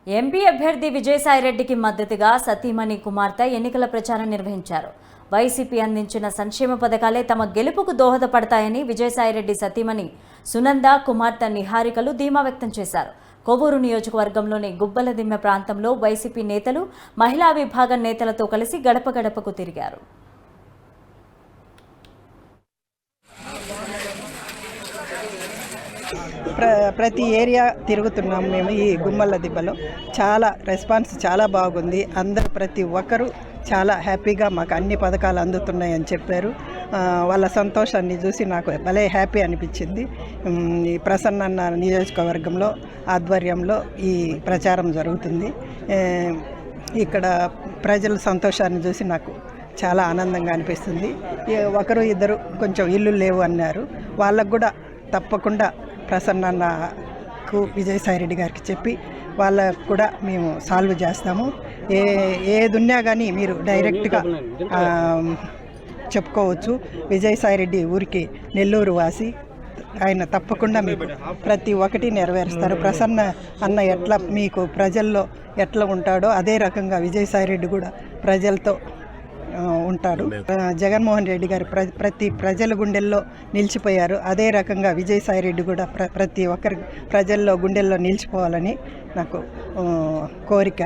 MP అభ్యర్థి విజయసాయిరెడ్డికి మద్దతుగా సతీమణి కుమార్తె ఎన్నికల ప్రచారం నిర్వహించారు. వైసీపీ అందించిన సంక్షేమ పథకాలే తమ గెలుపుకు దోహదపడతాయని విజయసాయిరెడ్డి సతీమణి సునంద కుమార్తె నిహారికలు ధీమా వ్యక్తం చేశారు. కొవ్వూరు నియోజకవర్గంలోని గుబ్బలదిమ్మె ప్రాంతంలో వైసీపీ నేతలు మహిళా విభాగం నేతలతో కలిసి గడప గడపకు తిరిగారు. ప్రతి ఏరియా తిరుగుతున్నాం మేము. ఈ గుమ్మల దిబ్బలో చాలా రెస్పాన్స్ చాలా బాగుంది. అందరూ ప్రతి ఒక్కరూ చాలా హ్యాపీగా మాకు అన్ని పథకాలు అందుతున్నాయని చెప్పారు. వాళ్ళ సంతోషాన్ని చూసి నాకు భలే హ్యాపీ అనిపించింది. ఈ ప్రసన్న నియోజకవర్గంలో ఆధ్వర్యంలో ఈ ప్రచారం జరుగుతుంది. ఇక్కడ ప్రజల సంతోషాన్ని చూసి నాకు చాలా ఆనందంగా అనిపిస్తుంది. ఒకరు ఇద్దరు కొంచెం ఇల్లు లేవు అన్నారు. వాళ్ళకు కూడా తప్పకుండా ప్రసన్నకు విజయసాయిరెడ్డి గారికి చెప్పి వాళ్ళకు కూడా మేము సాల్వ్ చేస్తాము. ఏదున్నా కానీ మీరు డైరెక్ట్గా చెప్పుకోవచ్చు. విజయసాయిరెడ్డి ఊరికి నెల్లూరు వాసి, ఆయన తప్పకుండా మీకు ప్రతి ఒక్కటి నెరవేరుస్తారు. ప్రసన్న అన్న ఎట్లా మీకు ప్రజల్లో ఎట్లా ఉంటాడో అదే రకంగా విజయసాయిరెడ్డి కూడా ప్రజలతో ఉంటాడు. జగన్మోహన్ రెడ్డి గారు ప్రతి ప్రజల గుండెల్లో నిలిచిపోయారు. అదే రకంగా విజయసాయిరెడ్డి కూడా ప్రతి ఒక్కరి ప్రజల్లో గుండెల్లో నిలిచిపోవాలని నాకు కోరిక.